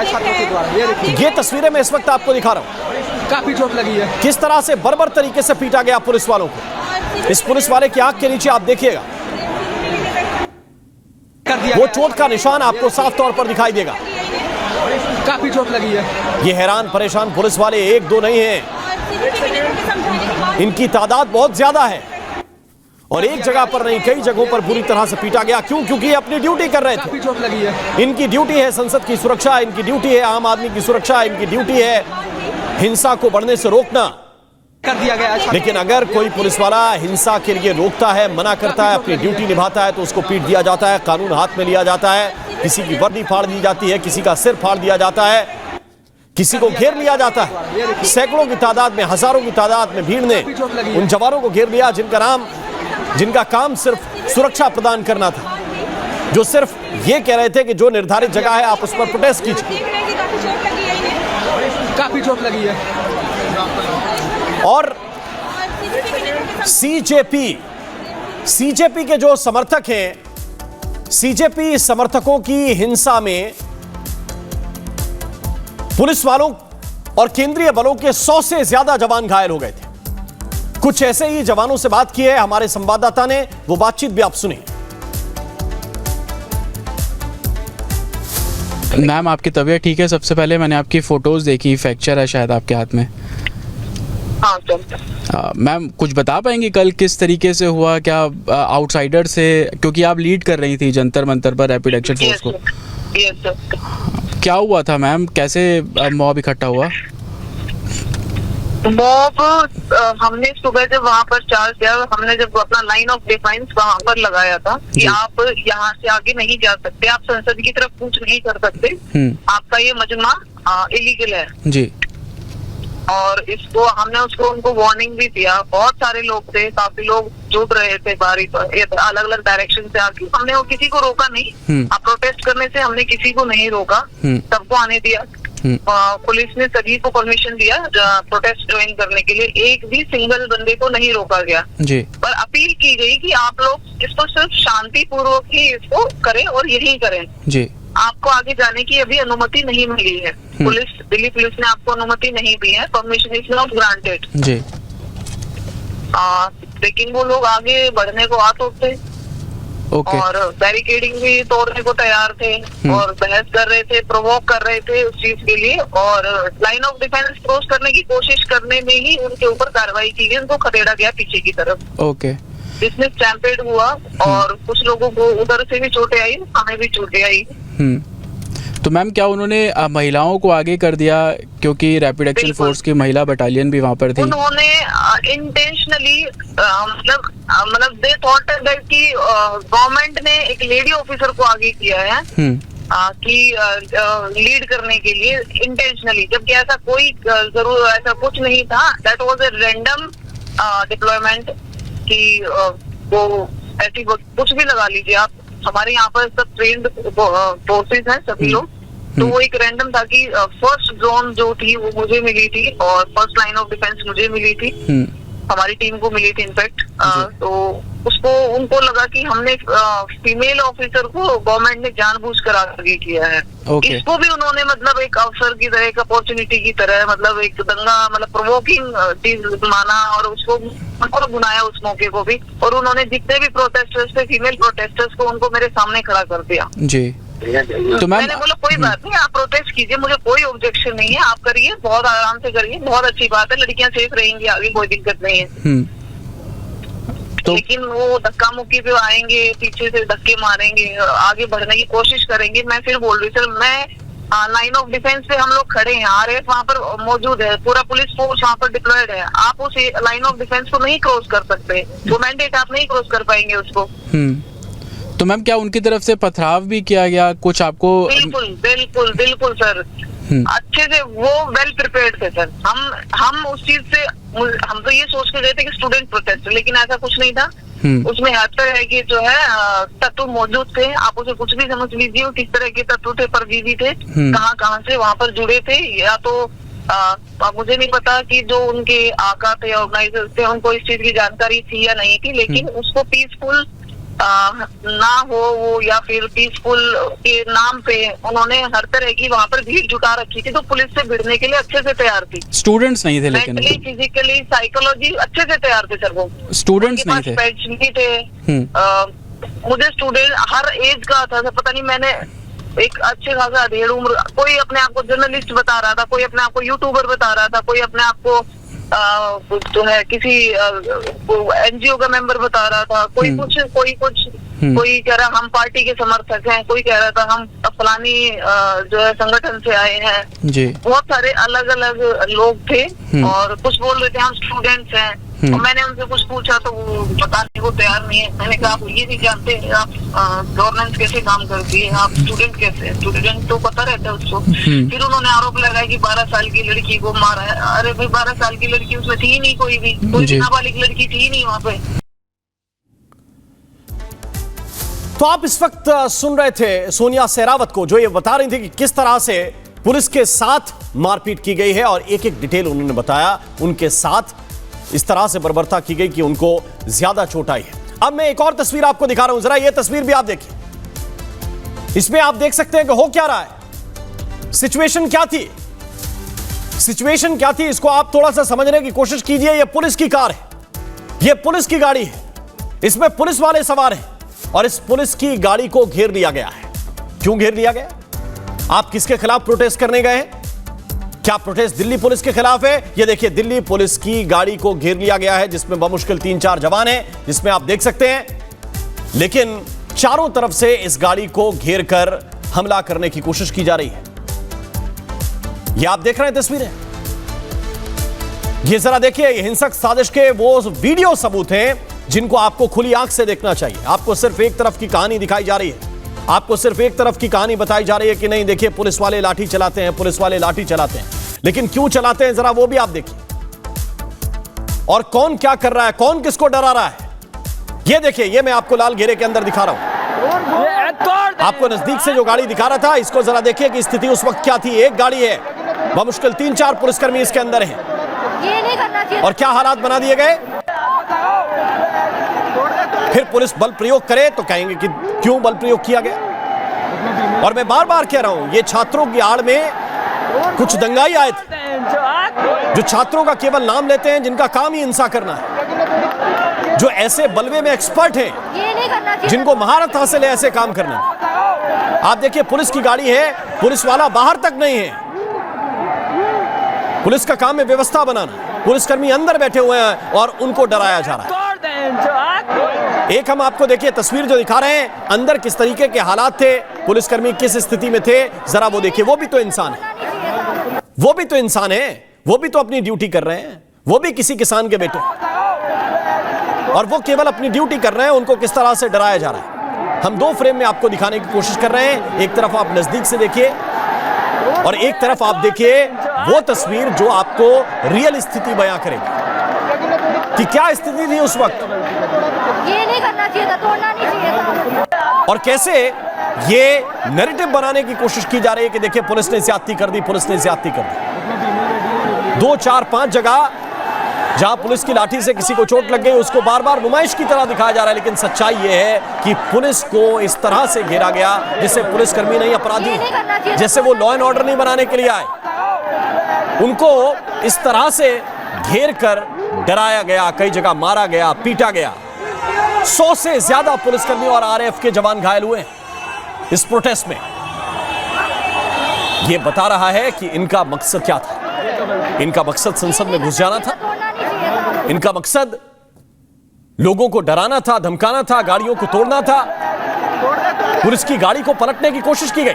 है छात्रों के द्वारा। ये देखिए, ये तस्वीरें मैं इस वक्त आपको दिखा रहा हूँ, काफी चोट लगी है। किस तरह से बर्बर तरीके से पीटा गया पुलिस वालों को। इस पुलिस वाले की आंख के नीचे आप देखिएगा, वो चोट का निशान आपको साफ तौर पर दिखाई देगा। काफी चोट लगी है। ये हैरान परेशान पुलिस वाले एक दो नहीं हैं, इनकी तादाद बहुत ज्यादा है और एक जगह पर नहीं, कई जगहों पर बुरी तरह से पीटा गया। क्यों? क्योंकि ये अपनी ड्यूटी कर रहे थे। काफी चोट लगी है। इनकी ड्यूटी है संसद की सुरक्षा, इनकी ड्यूटी है आम आदमी की सुरक्षा, इनकी ड्यूटी है हिंसा को बढ़ने से रोकना। कर दिया गया है। लेकिन अगर कोई पुलिस वाला हिंसा के लिए रोकता है, मना करता है, अपनी ड्यूटी निभाता है, तो उसको पीट दिया जाता है, कानून हाथ में लिया जाता है, किसी की वर्दी फाड़ दी जाती है, किसी का सिर फाड़ दिया जाता है, किसी को घेर लिया जाता है। सैकड़ों की तादाद में, हजारों की तादाद में भीड़ ने उन जवानों को घेर लिया जिनका काम सिर्फ सुरक्षा प्रदान करना था, जो सिर्फ ये कह रहे थे कि जो निर्धारित जगह है आप उस पर प्रोटेस्ट कीजिए। काफी चोट लगी है। और सीजेपी के जो समर्थक हैं, सीजेपी समर्थकों की हिंसा में पुलिस वालों और केंद्रीय बलों के 100 से ज्यादा जवान घायल हो गए थे। कुछ ऐसे ही जवानों से बात की है हमारे संवाददाता ने, वो बातचीत भी आप सुनिए। मैम, आपकी तबीयत ठीक है? सबसे पहले मैंने आपकी फोटोज देखी, फ्रैक्चर है शायद आपके हाथ में। हाँ, मैम कुछ बता पाएंगी कल किस तरीके से हुआ? क्या आउटसाइडर से, क्योंकि आप लीड कर रही थी जंतर मंतर पर रैपिड एक्शन फोर्स को, क्या हुआ था मैम? कैसे मॉब इकट्ठा हुआ? मॉब हमने सुबह जब वहाँ पर चार्ज किया, हमने जब अपना लाइन ऑफ डिफेंस वहाँ पर लगाया था कि आप यहाँ से आगे नहीं जा सकते, आप संसद की तरफ कुछ नहीं कर सकते, आपका ये मजमा इलीगल है जी। और इसको हमने उनको वार्निंग भी दिया। बहुत सारे लोग थे, काफी लोग जुड़ रहे थे बारी पर, अलग अलग डायरेक्शन से आके। हमने वो किसी को रोका नहीं, प्रोटेस्ट करने से हमने किसी को नहीं रोका, सबको आने दिया। पुलिस ने सभी को परमिशन दिया प्रोटेस्ट ज्वाइन करने के लिए, एक भी सिंगल बंदे को नहीं रोका गया जी। पर अपील की गई कि आप लोग इसको सिर्फ शांति पूर्वक ही इसको करें और यही करें जी। आपको आगे जाने की अभी अनुमति नहीं मिली है, दिल्ली पुलिस ने आपको अनुमति नहीं दी है, परमिशन इज नॉट ग्रांटेड जी। लेकिन वो लोग आगे बढ़ने को आतुर थे और बैरिकेडिंग भी तोड़ने को तैयार थे और बहस कर रहे थे, प्रोवोक कर रहे थे उस चीज के लिए, और लाइन ऑफ डिफेंस क्रॉस करने की कोशिश करने में ही उनके ऊपर कार्रवाई की गई, उनको खदेड़ा गया पीछे की तरफ। ओके, जिसमें स्टैम्पेड हुआ और कुछ लोगों को उधर से भी चोटें आई, हमें भी चोटें आई। तो मैम क्या उन्होंने महिलाओं को आगे कर दिया, क्योंकि रैपिड एक्शन फोर्स की महिला बटालियन भी वहाँ पर थी? उन्होंने इंटेंशनली मतलब दे थॉट दैट कि गवर्नमेंट ने एक लेडी ऑफिसर को आगे किया है कि लीड करने के लिए इंटेंशनली, जबकि ऐसा कोई जरूर ऐसा कुछ नहीं था। That was a random deployment कि वो ऐसी कुछ भी लगा लीजिए आप, हमारे यहाँ पर सब ट्रेन्ड फोर्सेज हैं सभी लोग, तो वो एक रैंडम था कि फर्स्ट जोन जो थी वो मुझे मिली थी और फर्स्ट लाइन ऑफ डिफेंस मुझे मिली थी, हमारी टीम को मिली थी इनफैक्ट। तो उनको लगा कि हमने फीमेल ऑफिसर को गवर्नमेंट ने जानबूझकर आगे किया है। इसको भी उन्होंने मतलब एक अवसर की तरह, एक अपॉर्चुनिटी की तरह, मतलब एक दंगा, मतलब प्रोवोकिंग चीज माना और उसको बुनाया उस मौके को भी, और उन्होंने जितने भी प्रोटेस्टर्स थे, फीमेल प्रोटेस्टर्स को, उनको मेरे सामने खड़ा कर दिया जी। तो मैंने बोला कोई बात नहीं, आप प्रोटेस्ट कीजिए, मुझे कोई ऑब्जेक्शन नहीं है, आप करिए, बहुत आराम से करिए, बहुत अच्छी बात है, लड़कियां सेफ रहेंगी आगे, कोई दिक्कत नहीं है। तो लेकिन वो धक्का मुक्की पे आएंगे, पीछे से धक्के मारेंगे, आगे बढ़ने की कोशिश करेंगे। मैं फिर बोल रही सर, मैं लाइन ऑफ डिफेंस पे हम लोग खड़े हैं, RAF वहाँ पर मौजूद है, पूरा पुलिस फोर्स वहाँ पर डिप्लॉयड है, आप उस लाइन ऑफ डिफेंस को नहीं क्रॉस कर सकते, वो मैंडेट आप नहीं क्रॉस कर पाएंगे उसको। तो मैम क्या उनकी तरफ से पथराव भी किया गया कुछ आपको? बिल्कुल बिल्कुल बिल्कुल सर, अच्छे से, वो वेल प्रिपेयर्ड थे सर। हम उस चीज से, हम तो ये सोच के गए थे कि स्टूडेंट प्रोटेस्ट, लेकिन ऐसा कुछ नहीं था। उसमें हद है कि जो है तत्व मौजूद थे, आप उसे कुछ भी समझ लीजिए, किस तरह के तत्व थे, परजीवी थे, कहाँ से वहाँ पर जुड़े थे, या तो मुझे नहीं पता कि जो उनके आका थे, ऑर्गेनाइजर्स थे, उनको इस चीज की जानकारी थी या नहीं थी, लेकिन उसको पीसफुल ना हो वो, या फिर पीसफुल के नाम पे उन्होंने हर तरह की वहाँ पर भीड़ जुटा रखी थी, तो पुलिस से भिड़ने के लिए अच्छे से तैयार थी। स्टूडेंट्स नहीं थे लेकिन मेंटली, फिजिकली, साइकोलॉजी अच्छे से तैयार थे सर वो। स्टूडेंट्स नहीं थे। पैच भी थे। मुझे स्टूडेंट हर एज का था, पता नहीं, मैंने एक अच्छे खासा अधेड़ उम्र, कोई अपने आप को जर्नलिस्ट बता रहा था, कोई अपने आप को यूट्यूबर बता रहा था, कोई अपने आप को जो है किसी एनजीओ का मेंबर बता रहा था, कोई कुछ कोई कह रहा हम पार्टी के समर्थक हैं, कोई कह रहा था हम फलानी जो है संगठन से आए हैं जी। बहुत सारे अलग अलग लोग थे और कुछ बोल रहे थे हम स्टूडेंट्स हैं। और मैंने उनसे कुछ पूछा तो वो बताने को तैयार नहीं है। मैंने कहा आप ये नहीं जानते आप गवर्नेंस कैसे काम करती है, आप स्टूडेंट कैसे, स्टूडेंट तो पता रहता है उसको। फिर उन्होंने आरोप लगाया कि 12 साल की लड़की को मारा है। अरे भाई 12 साल की लड़की उसमें थी ही नहीं, कोई नाबालिग लड़की थी ही नहीं वहाँ पे। तो आप इस वक्त सुन रहे थे सोनिया सहरावत को, जो ये बता रही थी कि किस तरह से पुलिस के साथ मारपीट की गई है और एक एक डिटेल उन्होंने बताया। उनके साथ इस तरह से बर्बरता की गई कि उनको ज्यादा चोट आई है। अब मैं एक और तस्वीर आपको दिखा रहा हूं, जरा ये तस्वीर भी आप देखिए। इसमें आप देख सकते हैं कि हो क्या रहा है, सिचुएशन क्या थी, सिचुएशन क्या थी, इसको आप थोड़ा सा समझने की कोशिश कीजिए। ये पुलिस की कार है, ये पुलिस की गाड़ी है, इसमें पुलिस वाले सवार हैं और इस पुलिस की गाड़ी को घेर लिया गया है। क्यों घेर लिया गया? आप किसके खिलाफ प्रोटेस्ट करने गए हैं? क्या प्रोटेस्ट दिल्ली पुलिस के खिलाफ है? ये देखिए, दिल्ली पुलिस की गाड़ी को घेर लिया गया है, जिसमें बमुश्किल 3-4 जवान हैं, जिसमें आप देख सकते हैं। लेकिन चारों तरफ से इस गाड़ी को घेर कर हमला करने की कोशिश की जा रही है। ये आप देख रहे हैं तस्वीरें, ये जरा देखिए, ये हिंसक साजिश के वो वीडियो सबूत हैं जिनको आपको खुली आंख से देखना चाहिए। आपको सिर्फ एक तरफ की कहानी दिखाई जा रही है, आपको सिर्फ एक तरफ की कहानी बताई जा रही है कि नहीं देखिए पुलिस वाले लाठी चलाते हैं, पुलिस वाले लाठी चलाते हैं। लेकिन क्यों चलाते हैं जरा वो भी आप देखिए, और कौन क्या कर रहा है, कौन किसको डरा रहा है। ये देखिए, ये मैं आपको लाल घेरे के अंदर दिखा रहा हूं, आपको नजदीक से जो गाड़ी दिखा रहा था, इसको जरा देखिए कि स्थिति उस वक्त क्या थी। एक गाड़ी है, बमुश्किल 3-4 पुलिसकर्मी इसके अंदर हैं, ये नहीं करना चाहिए। और क्या हालात बना दिए गए। फिर पुलिस बल प्रयोग करे तो कहेंगे कि क्यों बल प्रयोग किया गया। और मैं बार बार कह रहा हूं, ये छात्रों की आड़ में कुछ दंगाई आए थे, जो छात्रों का केवल नाम लेते हैं, जिनका काम ही हिंसा करना है, जो ऐसे बलवे में एक्सपर्ट हैं, ये नहीं करना चाहिए। जिनको महारत हासिल है ऐसे काम करने में। आप देखिए, पुलिस की गाड़ी है, पुलिस वाला बाहर तक नहीं है। पुलिस का काम है व्यवस्था बनाना, पुलिसकर्मी अंदर बैठे हुए हैं और उनको डराया जा रहा है। एक हम आपको देखिए तस्वीर जो दिखा रहे हैं, अंदर किस तरीके के हालात थे, पुलिसकर्मी किस स्थिति में थे, जरा वो देखिए। वो भी तो इंसान है, वो भी तो इंसान है, वो भी तो अपनी ड्यूटी कर रहे हैं, वो भी किसी किसान के बेटे, और वो केवल अपनी ड्यूटी कर रहे हैं, उनको किस तरह से डराया जा रहा है। हम 2 फ्रेम में आपको दिखाने की कोशिश कर रहे हैं। एक तरफ आप नजदीक से देखिए और एक तरफ आप देखिए वो तस्वीर जो आपको रियल स्थिति बयां करेगी कि क्या स्थिति थी उस वक्त। ये नहीं करना चाहिए था, तोड़ना नहीं चाहिए था। और कैसे ये नैरेटिव बनाने की कोशिश की जा रही है कि देखिए पुलिस ने ज्यादती कर दी, पुलिस ने ज्यादती कर दी। 2, 4, 5 जगह जहां पुलिस की लाठी से किसी को चोट लग गई, उसको बार बार नुमाइश की तरह दिखाया जा रहा है। लेकिन सच्चाई यह है कि पुलिस को इस तरह से घेरा गया जैसे पुलिसकर्मी नहीं अपराधी, जैसे वो लॉ एंड ऑर्डर नहीं बनाने के लिए आए। उनको इस तरह से घेर कर डराया गया, कई जगह मारा गया, पीटा गया। 100 से ज्यादा पुलिसकर्मी और आरएएफ के जवान घायल हुए इस प्रोटेस्ट में। यह बता रहा है कि इनका मकसद क्या था। इनका मकसद संसद में घुस जाना था, इनका मकसद लोगों को डराना था, धमकाना था, गाड़ियों को तोड़ना था। पुलिस की गाड़ी को पलटने की कोशिश की गई।